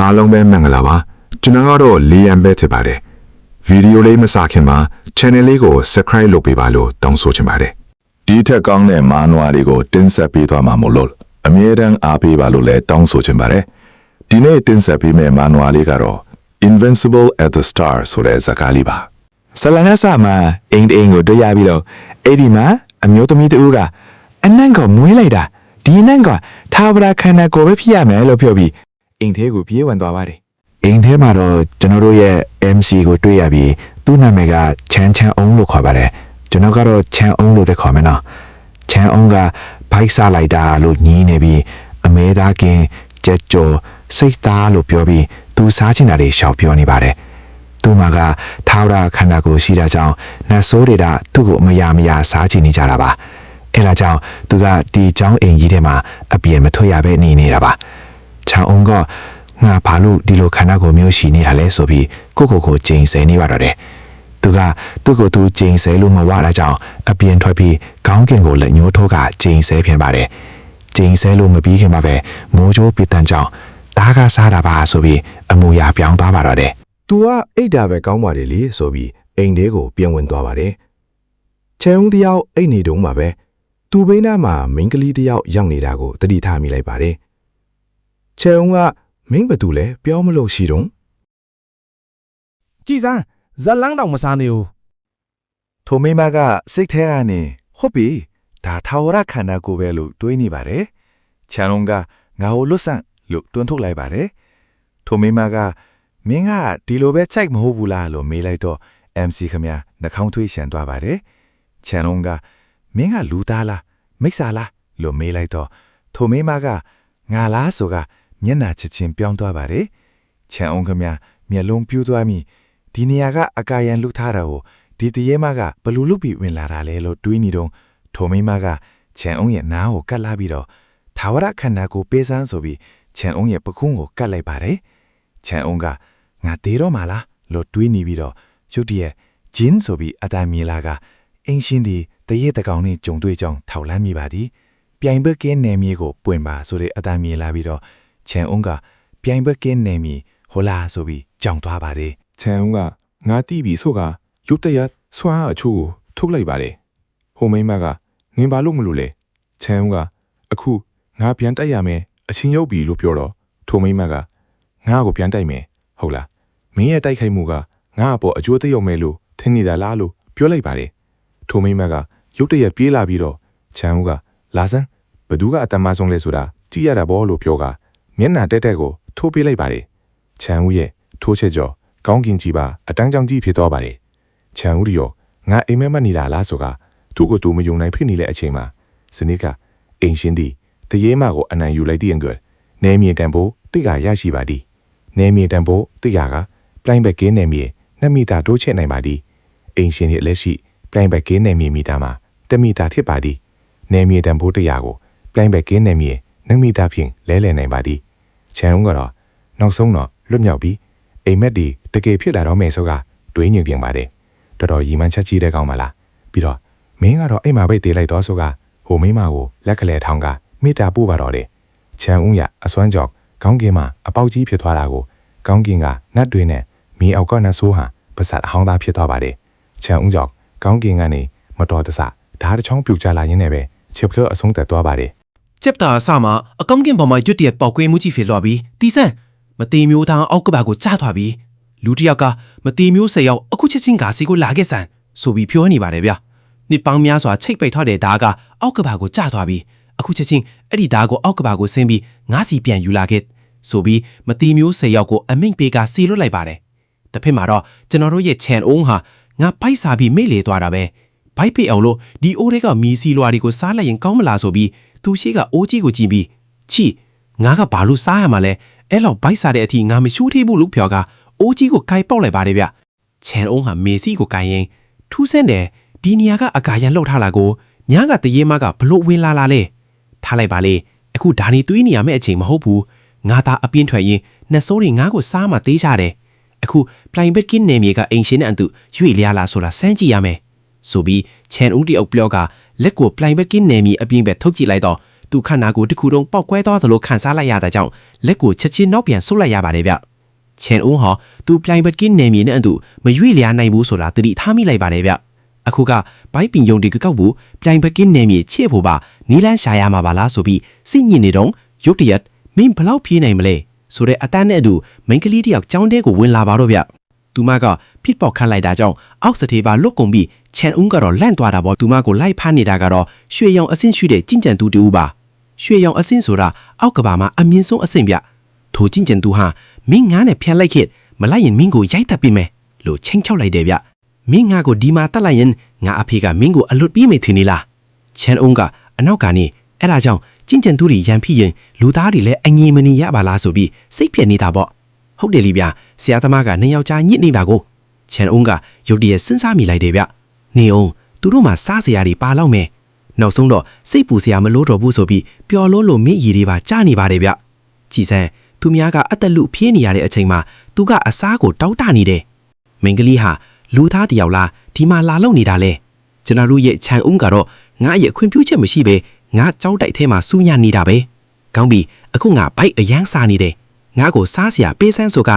အားလုံးပဲမင်္ဂလာပါကျွန်တော်ကတော့လီယန်ပဲဖြစ်ပါတယ်ဗီဒီယိုလေးမစခင်မှာ channel လေးကို subscribe လုပ်ပေးပါလို့တောင်းဆိုချင်ပါတယ်ဒီထက်ကောင်းတဲ့မာနွားတွေကိုတင်ဆက်ပေးသွားမှာမို့လို့အမြဲတမ်းအားပေးပါလို့လည်းတောင်းဆိုချင်ပါတယ်ဒီနေ့တင်ဆက်ပေးမယ့်မာနွားလေးကတော့ Invincible at the Star ဆိုတဲ့ဇာတ်ကားလေးပါဆလန်ကဆာမှာအင်းကိုတွေ့ရပြီးတော့အဲ့ဒီမှာအမျိုးသမီးတူကအနံ့ကမွေးလိုက်တာဒီအနံ့ကထာဝရခန္ဓာကိုယ်ပဲဖြစ်ရမယ်လို့ပြောပြီးအိမ်ထဲကိုပြေးဝင်သွားပါတယ်အိမ်ထဲမှာတော့ကျွန်တော်တို့ရဲ့ MC ကိုတွေ့ရပြီးသူ့နာမည်ကချမ်းအောင်လို့ခေါ်ပါတယ်ကျွန်တော်ကတော့ချမ်းအောင်လို့တခေါ်မယ်နော်ချမ်းအောင်ကဘိုက်စားလိုက်တာလို့ညင်းနေပြီးအမဲသားကင်ကြက်ကြော်စိတ်သားလို့ပြောပြီးသူစားချင်တာတွေရှောက်ပြောနေပါတယ်သူမကထာဝရခန္ဓာကိုယ်ရှိတာကြောင့်နတ်ဆိုးတွေကသူ့ကိုမရစားချင်နေကြတာပါအဲ့ဒါကြောင့်သူကဒီเจ้าအိမ်ကြီးထဲမှာအပြင်မထွက်ရပဲနေနေတာပါချောင်းအောင်ကငါဘာလို့ဒီလိုခန္ဓာကိုယ်မျိုးရှိနေတာလဲဆိုပြီးကိုကျိန်ဆဲနေပါတော့တယ်သူကသူ့ကိုသူကျိန်ဆဲလို့မဝတာကြောင့်အပြင်ထွက်ပြီးခေါင်းကင်ကိုလက်ညှိုးထိုးကကျိန်ဆဲဖြစ်ပါတယ်ကျိန်ဆဲလို့မပြီးခင်မှာပဲမိုးကြိုးပစ်တန်းကြောင့်ဒါကစားတာပါဆိုပြီးအမူအရာပြောင်းသွားပါတော့တယ်သူကအိတ်တာပဲကောင်းပါတယ်လေဆိုပြီးအိမ်ထဲကိုပြန်ဝင်သွားပါတယ်ချဲုံတယောက်အိတ်နေတုံးမှာပဲသူ့ဘေးနားမှာမိန်းကလေးတယောက်ရောက်နေတာကိုသတိထားမိလိုက်ပါတယ်ချဲုံကမင်းဘသူလဲပြောမလို့ရှိတော့ကြည်စမ်းဇလန်းတောင်မစားနေဘူးထိုမိမကစိတ်ထဲကနေဟုတ်ပြီဒါထာဝရခန္ဓာကိုယ်ပဲလို့တွေးနေပါတယ်ချန်လုံးကငါ့ကိုလွတ်ဆန့်လို့တွန်းထုတ်လိုက်ပါတယ်ထိုမိမကမင်းကဒီလိုပဲချိုက်မဟုတ်ဘူးလားလို့မေးလိုက်တော့ MC ခမနှာခေါင်းထွေးရှန်သွားပါတယ်ချန်လုံးကမင်းကလူသားလားမိစ္ဆာလားလို့မေးလိုက်တော့ထိုမိမကငါလားဆိုကမျက်နှာချစ်ချင်းပြောင်းသွားပါတယ်ချန်အောင်ခမမျက်လုံးပြူးသွားမိဒီနေရာကအကာယံလှုပ်ထားတာကိုဒီတရေမကဘလူလုပြီးဝင်လာတာလဲလို့တွေးနေတော့ထိုမိမကချန်အောင်ရဲ့နားကိုကတ်လာပြီးတော့ထာဝရခန္ဓာကိုပေးစမ်းဆိုပြီးချန်အောင်ရဲ့ပခုံးကိုကတ်လိုက်ပါတယ်ချန်အောင်ကငါသေးတော့မလားလို့တွေးနေပြီးတော့ရုတ်တရက်ဂျင်းဆိုပြီးအတန်မြေလာကအင်းရှင်းဒီတရေတကောင်နဲ့ကြုံတွေ့ကြောင်းထောက်လန်းမိပါသည်ပြိုင်ဘက်ကင်းနယ်မြေကိုပွင့်ပါဆိုတဲ့အတန်မြေလာပြီးတော့ချန်အောင်ကပြိုင်ဘက်ကင်းနယ်မြေဟိုလာဆိုပြီးကြောင်သွားပါတယ်ချန်အောင်ကငါတီးပြီဆိုကရုတ်တရက်ဆွမ်းအချို့ကိုထုတ်လိုက်ပါတယ်ဟိုမိမကငင်ပါလို့မလို့လဲချန်အောင်ကအခုငါပြန်တိုက်ရမယ်အချင်းရုပ်ပြီလို့ပြောတော့ထိုမိမကငါ့ကိုပြန်တိုက်မယ်ဟုတ်လားမင်းရဲ့တိုက်ခိုက်မှုကငါ့အပေါ်အကျိုးသက်ရောက်မယ်လို့ထင်နေတာလားလို့ပြောလိုက်ပါတယ်ထိုမိမကရုတ်တရက်ပြေးလာပြီးတော့ချန်ဦးကလာစမ်းဘသူကအတမဆုံးလဲဆိုတာကြည့်ရတာဘောလို့ပြောကမျက်နှာတက်ကိုထိုးပေးလိုက်ပါတယ်ချန်ဦးရဲ့ထိုးချက်ကြောကောင်းကင်ကြီးပါအတန်းကြောင်ကြီးဖြစ်သွားပါတယ်ချန်ဦးရောငါအိမ်မက်မနေတာလားဆိုကသူ့ကိုသူမယုံနိုင်ဖြစ်နေတဲ့အချိန်မှာစနစ်ကအိမ်ရှင်သည်တရေမကိုအနံယူလိုက်တဲ့အင်္ဂယ်နေမြေတန်ဖို့တိတ်ကရရှိပါသည်နေမြေတန်ဖို့တိတ်ရကပလိုင်းဘက်ကင်းနေမြေ2မီတာတိုးချဲ့နိုင်ပါသည်အိမ်ရှင်ရဲ့လက်ရှိပလိုင်းဘက်ကင်းနေမြေမီတာမှာ1မီတာဖြစ်ပါသည်နေမြေတန်ဖို့တရားကိုပလိုင်းဘက်ကင်းနေမြေ2မီတာဖြင့်လဲလှယ်နိုင်ပါသည်ချန်ုံကတော့နောက်ဆုံးတော့လွတ်မြောက်ပြီးအိမ်မက်ဒီတကယ်ဖြစ်လာတော့မယ်ဆိုကတွေးညင်ပြင်ပါတယ်တော်တော်ရီမှန်းချက်ကြီးတဲ့ကောင်မလားပြီးတော့မင်းကတော့အိမ်မှာပဲတေးလိုက်တော့ဆိုကဟိုမိမကိုလက်ကလေးထောင်းကမိတာပို့ပါတော့တယ်ချန်ဦးရအစွမ်းကြောင့်ခေါင်းကင်မှာအပေါက်ကြီးဖြစ်သွားတာကိုခေါင်းကင်ကနတ်တွေနဲ့မီအောက်ကနတ်ဆိုးဟာပစတ်အဟောင်းသားဖြစ်သွားပါတယ်ချန်ဦးကြောင့်ခေါင်းကင်ကနေမတော်တဆဓာတ်ချောင်းပြူကျလာရင်းနဲ့ပဲချစ်ကအဆုံးသက်သွားပါတယ်ကျက်တာအစမှာအကောင့်ကင်ပေါ်မှာရွတ်တရက်ပေါက်ကွဲမှုကြီးဖြစ်သွားပြီးတီဆန်မတေမျိုးသားအောက်ကဘာကိုကြားသွားပြီးလူတစ်ယောက်ကမတေမျိုး10ယောက်အခုချက်ချင်းကစီကိုလာခဲ့ဆန်ဆိုပြီးပြောနေပါတယ်ဗျနှစ်ပေါင်းများစွာချိတ်ပိတ်ထားတဲ့ဓာတ်ကအောက်ကဘာကိုကြားသွားပြီးအခုချက်ချင်းအဲ့ဒီဓာတ်ကိုအောက်ကဘာကိုဆင်းပြီးငါးစီပြန်ယူလာခဲ့ဆိုပြီးမတေမျိုး10ယောက်ကိုအမိန့်ပေးကစီလွတ်လိုက်ပါတယ်တစ်ဖက်မှာတော့ကျွန်တော်တို့ရဲ့ချန်အုံးဟာငါပိုက်စားပြီးမိလေသွားတာပဲဘိုက်ပိတ်အောင်လို့ဒီအိုးတွေကမီစီလွာတွေကိုစားလိုက်ရင်ကောင်းမလားဆိုပြီးသူရှိကအိုးကြီးကိုကြည့်ပြီးချီငါကဘာလို့စားရမှာလဲအဲ့လောက်ဘိုက်စားတဲ့အထိငါမရှူးသေးဘူးလို့ပြောကအိုးကြီးကိုကိုင်ပေါက်လိုက်ပါတယ်ဗျချန်အုံးဟာမေစီကိုကိုင်ရင်ထူးဆန်းတယ်ဒီနေရာကအကာရန်လှုပ်ထားလာကိုညာကတရေမကဘလို့ဝင်လာလဲထားလိုက်ပါလေအခုဒါနေသွေးနေရမယ့်အချိန်မဟုတ်ဘူးငါသားအပြင်းထွက်ရင်နှဆိုးတွေငါ့ကိုစားမှသေးချတယ်အခုပလိုင်ဘက်ကင်းနေမြေကအိမ်ရှင်နဲ့အတူရွေ့လျားလာဆိုတာစမ်းကြည့်ရမယ်ဆိုပြီးချန်ဦးတယောက်ပြောကလက်ကိုပလိုင်ဘက်ကင်းနေမြေအပြင်းပဲထုတ်ကြည့်လိုက်တော့ သူခန္ဓာကိုယ်တစ်ခုလုံးပောက်ကွဲသွားသလိုခံစားလိုက်ရတဲ့ကြောင့်လက်ကိုချက်ချင်းနောက်ပြန်ဆုတ်လိုက်ရပါတယ်ဗျချန်အုံးဟာသူပြိုင်ဘက်ကင်းနေမြေနဲ့အတူမရွေ့လျားနိုင်ဘူးဆိုတာသတိထားမိလိုက်ပါတယ်ဗျအခုကဘိုက်ပင်ယုံဒီကောက်ဘူးပြိုင်ဘက်ကင်းနေမြေချေဖို့ပါနီလန်းရှာရမှာပါလားဆိုပြီးစိတ်ညစ်နေတော့ရုတ်တရက်မင်းဘလောက်ပြေးနိုင်မလဲဆိုတဲ့အတန်းနဲ့အတူမိန်းကလေးတယောက်ကြောင်းတဲကိုဝင်လာပါတော့ဗျသူမကဖြစ်ပေါက်ခတ်လိုက်တာကြောင့်အောက်စတေးပါလွတ်ကုန်ပြီးချန်အုံးကတော့လန့်သွားတာပေါ့သူမကိုလိုက်ဖမ်းနေတာကတော့ရွှေရောင်အဆင့်ရှိတဲ့ကျင့်ကြံသူတူပါရွှေရောင်အဆင့်ဆိုတာအောက်ကဘာမှာအမြင့်ဆုံးအဆင့်ဗျထိုကျင့်ကြံသူဟာမင်းငါးနဲ့ဖျက်လိုက်ခဲ့မလိုက်ရင်မင်းကိုရိုက်တတ်ပြီမယ်လို့ချင်းချောက်လိုက်တယ်ဗျမင်းငါကိုဒီမှာတတ်လိုက်ရင်ငါအဖေကမင်းကိုအလွတ်ပြီးမယ်ထင်နေလားချန်အုံးကအနောက်ကနေအဲ့ဒါကြောင့်ကျင့်ကြံသူတွေရန်ဖြစ်ရင်လူသားတွေလည်းအငြိမနီရပါလားဆိုပြီးစိတ်ပြက်နေတာပေါ့ဟုတ်တယ်လीဗျဆရာသမားကနှစ်ယောက်ကြားညစ်နေတာကိုချန်အုံးကရုတ်တရက်စဉ်းစားမိလိုက်တယ်ဗျနေအောင်သူတို့မှစားစရာတွေပါလောက်မယ်နောက်ဆုံးတော့စိတ်ပူစရာမလို့တော့ဘူးဆိုပြီးပျော်လို့လို့မြင့်ရည်တွေပါကြားနေပါတယ်ဗျကြည်စံသူများကအသက်လူဖြေးနေရတဲ့အချိန်မှာသူကအစားကိုတောက်တနေတယ်မင်္ဂလိဟာလူသားတယောက်လားဒီမှာလာလုံနေတာလဲကျွန်တော်တို့ရဲ့ချန်အုံးကတော့ငါရဲ့အခွင့်ပြုချက်မရှိပဲငါကြောက်တိုက်ထဲမှာစူးညံ့နေတာပဲကောင်းပြီအခုငါဘိုက်အရန်စားနေတယ်ငါကိုစားစရာပေးစမ်းဆိုကအ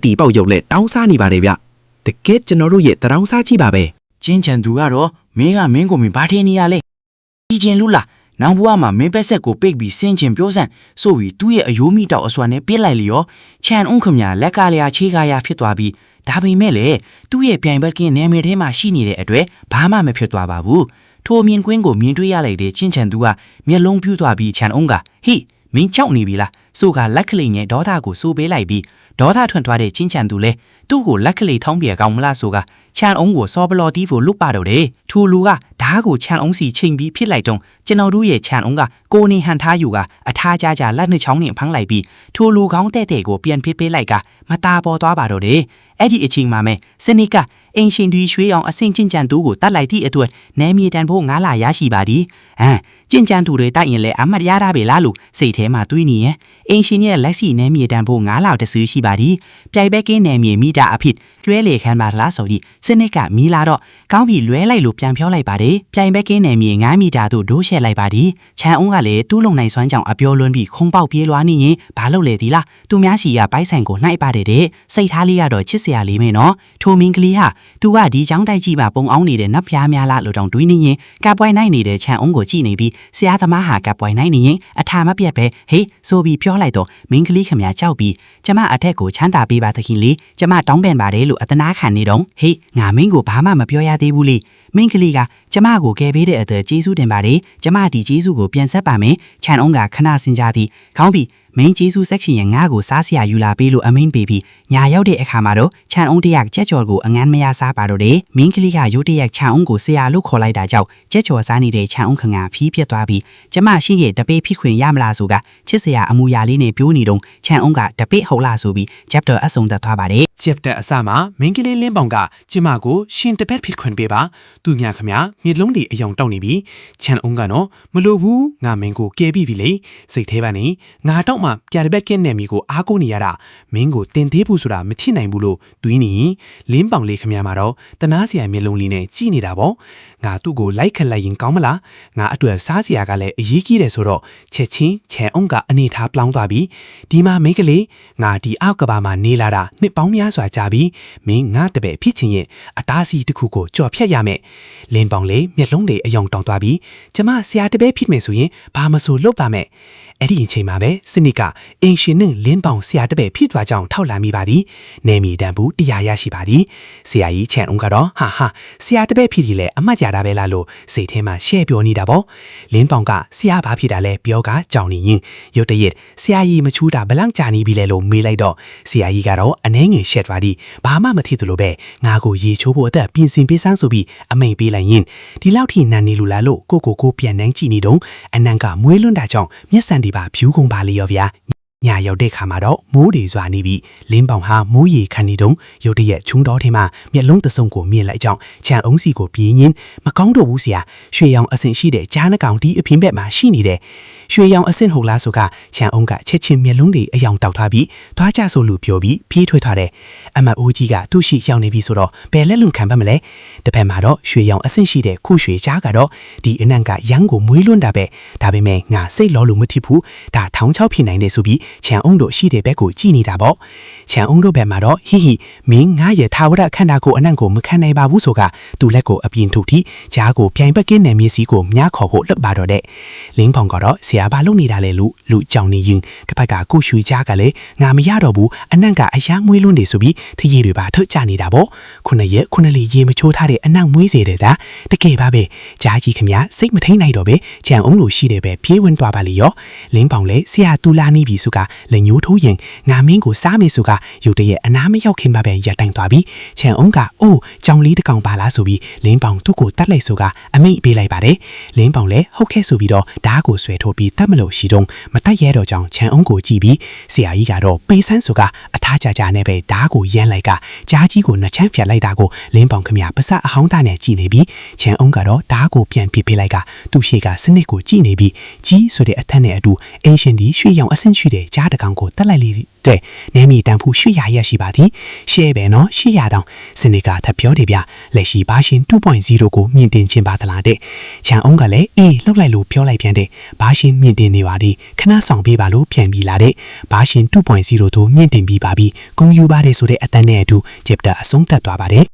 တီပေါက်ရုပ်လက်တောင်းစားနေပါတယ်ဗျတကယ်ကျွန်တော်တို့ရဲ့တောင်းစားကြည့်ပါပဲ ကျင်းချန်သူကတော့မင်းကမင်းကိုမင်းဘာထင်းနေရလဲဒီကျင်လူလားနောင်ဘွားမှာမင်းပက်ဆက်ကိုပိတ်ပြီးစင်ချင်ပြောစမ်းဆိုပြီးသူ့ရဲ့အယိုးမိတောက်အစွမ်းနဲ့ပြစ်လိုက်လျောချန်အုံးခမညာလက်ကလျာချေးကားရဖြစ်သွားပြီးဒါပေမဲ့လေသူ့ရဲ့ပြိုင်ဘက်ကင်းနယ်မြေထဲမှာရှိနေတဲ့အတွက်ဘာမှမဖြစ်သွားပါဘူးထိုမြင်ကွင်းကိုမြင်တွေ့ရလိုက်တဲ့ချင်းချန်သူကမျက်လုံးပြူးသွားပြီးချန်အုံးကဟိမင်းကြောက်နေပြီလားဆိုကလက်ကလေးနဲ့ဒေါသကိုစိုးပေးလိုက်ပြီးဒေါသထွန်းသွားတဲ့ချင်းချန်သူလဲသူ့ကိုလက်ကလေးထောင်းပြေကောင်းမလားဆိုကချန်အုံးကိုစောဘလော်တီးဖို့လွတ်ပါတော့တယ်ထူလူကဓားကိုချန်အုံးစီချိန်ပြီးဖြစ်လိုက်တော့ကျွန်တော်တို့ရဲ့ချန်အုံးကကိုနေဟန်ထားယူကအထားကြကြလက်နှစ်ချောင်းနဲ့ဖမ်းလိုက်ပြီးထူလူကောင်းတဲ့တဲ့ကိုပြန်ဖြစ်ပေးလိုက်ကမตาပေါ်သွားပါတော့တယ်အဲ့ဒီအချိန်မှာမဲစနိကအင်ရှင်ဒီရွှေအောင်အဆင့်ချင်းချန်သူကိုတတ်လိုက်သည့်အတွက်နဲမြေတန်ဖို့ငါလာရရှိပါသည်ကျင့်ကြံသူတွေတိုက်ရင်လည်းအမှတ်ရတာပဲလားလို့စိတ်ထဲမှာတွေးနေရင်အင်ရှင်ရဲ့လက်စီနဲမြေတန်ဖို့ငါလောက်တဆူရှိပါသည်ပြိုင်ဘက်ကင်းနဲမြေမိတာအဖြစ်လွဲလေခံပါလားဆိုပြီးစနစ်ကမီလာတော့ကောင်းပြီလွဲလိုက်လို့ပြန်ဖြောလိုက်ပါတယ်ပြိုင်ဘက်ကင်းနဲမြေ9မီတာတို့ဒိုးရှက်လိုက်ပါသည်ချန်အုံးကလည်းတူးလုံနိုင်စွမ်းကြောင့်အပြောလွန်းပြီးခုံပေါက်ပြေးလွားနေရင်ဘာလုပ်လဲဒီလားသူများစီကပိုက်ဆိုင်ကိုနှိုက်ပါတယ်တဲ့စိတ်ထားလေးကတော့ချစ်စရာလေးမယ်နော်ထိုမင်းကလေးဟာသူကဒီချောင်းတိုက်ကြည့်ပါပုံအောင်နေတဲ့နတ်ဖျားများလားလို့တောင်တွေးနေရင်ကပ်ပွိုင်းနိုင်နေတဲ့ချန်အုံးကိုကြည့်နေပြီးဆရာသမားဟာကပ်ပွိုင်းနိုင်နေရင်အထာမပြတ်ပဲဟေးဆိုပြီးပြောလိုက်တော့မင်းကလေးခမညာကြောက်ပြီးကျမအထက်ကိုချမ်းသာပေးပါသခင်လေးကျမတောင်းပန်ပါတယ်လို့အတနာခံနေတော့ဟေးငါမင်းကိုဘာမှမပြောရသေးဘူးလေမင်းကလေးကကျမကိုကယ်ပေးတဲ့အတဲ့ကျေးဇူးတင်ပါတယ်ကျမဒီကျေးဇူးကိုပြန်ဆက်ပါမယ်ချန်အုံးကခဏစဉ်းစားသည်ခေါင်းပြီးမင်းကျေးဇူးဆက်ချင်ရင်ငါ့ကိုစားစရာယူလာပေးလို့အမိန်ပေးပြီးညာရောက်တဲ့အခါမှာတော့ချန်အုံးတရက်ကြက်ကြော်ကိုအငန်းမရစားပါတော့တယ်မင်းကလေးကရုတ်တရက်ချန်အုံးကိုဆရာလို့ခေါ်လိုက်တာကြောင့်ကြက်ကြော်စားနေတဲ့ချန်အုံးခငါဖီးပြတ်သွားပြီးကျမရှိရဲ့တပေးဖိခွင်ရမလားဆိုကချစ်စရာအမူအရာလေးနဲ့ပြိုးနေတော့ချန်အုံးကတပေးဟုတ်လားဆိုပြီး chapter အဆုံးသတ်သွားပါတယ် chapter အစမှာမင်းကလေးလင်းပေါင်ကကျမကိုရှင်တပက်ဖိခွင်ပေးပါသူညာခမမျက်လုံးတွေအယောင်တောက်နေပြီချန်အုံးကတော့မလိုဘူးငါမင်းကိုကဲပြီးပြီလေစိတ်ထဲပါနေငါတော့မှပြတပက်ကင်းနယ်မီကိုအားကိုးနေရတာမင်းကိုတင်သေးဘူးဆိုတာမဖြစ်နိုင်ဘူးလို့တွေးနေလင်းပေါင်လေးခမမှာတော့တနာစရာမျက်လုံးလေးနဲ့ကြည့်နေတာပေါ့ငါသူ့ကိုလိုက်ခက်လိုက်ရင်ကောင်းမလားငါအတွက်စားစရာကလည်းအရေးကြီးတယ်ဆိုတော့ချက်ချင်းချန်အုံးကအနေထားပြောင်းသွားပြီဒီမှာမင်းကလေးငါဒီအောက်ကဘာမှာနေလာတာနှစ်ပေါင်းများစွာကြာပြီမင်းငါတပည့်ဖြစ်ချင်းရဲ့အတားစီတစ်ခုကိုကြော်ဖြတ်ရမယ်လင်းပေါင်လေးမျက်လုံးတွေအယောင်တောင်သွားပြီကျမဆရာတပည့်ဖြစ်မယ်ဆိုရင်ဘာမဆိုလုပ်ပါမယ်အဲ့ဒီအချိန်မှာပဲစနစ်ကအင်ရှင်နဲ့လင်းပေါင်ဆရာတပည့်ဖြစ်သွားကြောင်းထောက်လာမိပါသည်နေမီတန်ဘူးတရားရရှိပါသည်ဆရာကြီးချန်အုံးကတော့ဟာဆရာတပည့်ဖြစ်ဒီလေအမှတ်ကြတာပဲလားလို့စိတ်ထဲမှာရှဲပြောနေတာပေါ့လင်းပေါင်ကဆရာဘာဖြစ်တာလဲပြောကကြောင်နေရင်ရုတ်တရက်ဆရာကြီးမချူးတာဘလန့်ကြာနေပြီလေလို့မေးလိုက်တော့ဆရာကြီးကတော့အနှဲငယ်ရှက်သွားသည်ဘာမှမသိသလိုပဲငါကိုရေချိုးဖို့အသက်ပြင်ဆင်ပေးစမ်းဆိုပြီးအမိန်ပေးလိုက်ရင်ဒီလောက်ထိနန်နေလို့လားလို့ကိုပြန်နှန်းကြည့်နေတော့အနံကမွေးလွန်းတာကြောင့်မျက်စံဒီပါဖြူကုန်ပါလေရောဗျာ ညာရောက်တဲ့ခါမှာတော့မိုးတွေစွာနေပြီးလင်းပေါင်ဟာမိုးရေခန့်နေတုံးရုတ်တရက်ချုံတော်ထဲမှာမျက်လုံးတဆုံကိုမြင်လိုက်ကြောင်းခြံအုံးစီကိုပြေးရင်းမကောင်းတော့ဘူးဆရာရွှေရောင်အဆင်ရှိတဲ့ကြားနှကောင်ဒီအဖင်ဘက်မှာရှိနေတယ်ရွှေရောင်အဆင်ဟုတ်လားဆိုကခြံအုံးကချက်ချင်းမျက်လုံးတွေအယောင်တောက်ထားပြီးသွားကြဆိုလို့ပြောပြီးပြေးထွက်သွားတယ်အမတ်အိုးကြီးကသူ့ရှိရောက်နေပြီဆိုတော့ဘယ်လက်လွန်ခံပတ်မလဲတစ်ဖက်မှာတော့ရွှေရောင်အဆင်ရှိတဲ့ခုရွှေကြားကတော့ဒီအနံ့ကရန်ကိုမွေးလွန်းတာပဲဒါပေမဲ့ငါစိတ်လောလို့မထစ်ဘူးဒါထောင်းချောက်ဖြစ်နိုင်တယ်ဆိုပြီးခြံအုံးတို့ရှိတဲ့ဘက်ကိုကြည့်နေတာပေါ့ခြံအုံးတို့ဘက်မှာတော့ဟိဟိမင်းငါရဲ့ထာဝရခန္ဓာကိုအနံ့ကိုမခံနိုင်ပါဘူးဆိုကသူ့လက်ကိုအပြင်ထုတ်ပြီးကြားကိုပြိုင်ပက်ကင်းနယ်မြေစီကိုမြားခေါ်ဖို့လှုပ်ပါတော့တဲ့လင်းဖောင်ကတော့ဆရာဘာလုပ်နေတာလဲလို့လူကြောင်နေရင်တစ်ဖက်ကကိုရွှေကြားကလည်းငါမရတော့ဘူးအနံ့ကအရာမွေးလွန်းနေဆိုပြီးထရေတွေပါထုတ်ကြနေတာပေါ့ခုနှစ်ရက်ခုနှစ်လီရေမချိုးထားတဲ့အနံ့မွေးစေတဲ့ဒါတကယ်ပါပဲကြားကြီးခမစိတ်မထိန်နိုင်တော့ပဲခြံအုံးလို့ရှိတယ်ပဲပြေးဝင်သွားပါလေရောလင်းဖောင်လည်းဆရာတူလာနေပြီဆိုကလက်ညိုးထိုးရင်ငါမင်းကိုစားမယ်ဆိုကရုတ်တရက်အနားမရောက်ခင်ပါပဲရပ်တိုင်သွားပြီးခြံအုံးကအိုးကြောင်လေးတစ်ကောင်ပါလားဆိုပြီးလင်းပေါင်သူ့ကိုတတ်လိုက်ဆိုကအမိတ်ပေးလိုက်ပါတယ်လင်းပေါင်လည်းဟုတ်ခဲ့ဆိုပြီးတော့ဓားကိုဆွဲထိုးပြီးတတ်မလို့ရှိတော့မတတ်ရဲတော့ကြောင်ခြံအုံးကိုကြည့်ပြီးဆရာကြီးကတော့ပေးဆန်းဆိုကအထားကြကြနဲ့ပဲဓားကိုရမ်းလိုက်ကကြားကြီးကိုနှစ်ချမ်းဖြတ်လိုက်တာကိုလင်းပေါင်ခမပစအဟောင်းသားနဲ့ကြည့်နေပြီးခြံအုံးကတော့ဓားကိုပြန်ပြစ်ပေးလိုက်ကသူ့ရှေ့ကစနစ်ကိုကြည့်နေပြီးကြီးဆိုတဲ့အထက်နဲ့အတူအင်ရှင်ဒီရွှေရောင်အဆင့်ရှိတဲ့ကြားတကောင်ကိုတက်လိုက်လေတဲ့နေမီတန်ဖူရွှေရရရှိပါသည်ရှဲပဲနော်800တောင်စနစ်ကထပ်ပြောတယ်ဗျလက်ရှိဘာရှင် 2.0 ကိုမြင့်တင်ခြင်းပါသလားတဲ့ခြံအုံးကလည်းအေးလှုပ်လိုက်လို့ပြောလိုက်ပြန်တဲ့ဘာရှင်မြင့်တင်နေပါသည်ခဏဆောင်ပေးပါလို့ပြန်ပြီးလာတဲ့ဘာရှင် 2.0 တို့မြင့်တင်ပြီးပါပြီဂုံယူပါတယ်ဆိုတဲ့အတန်းနဲ့အတူဂျက်တာအဆုံးသတ်သွားပါတယ်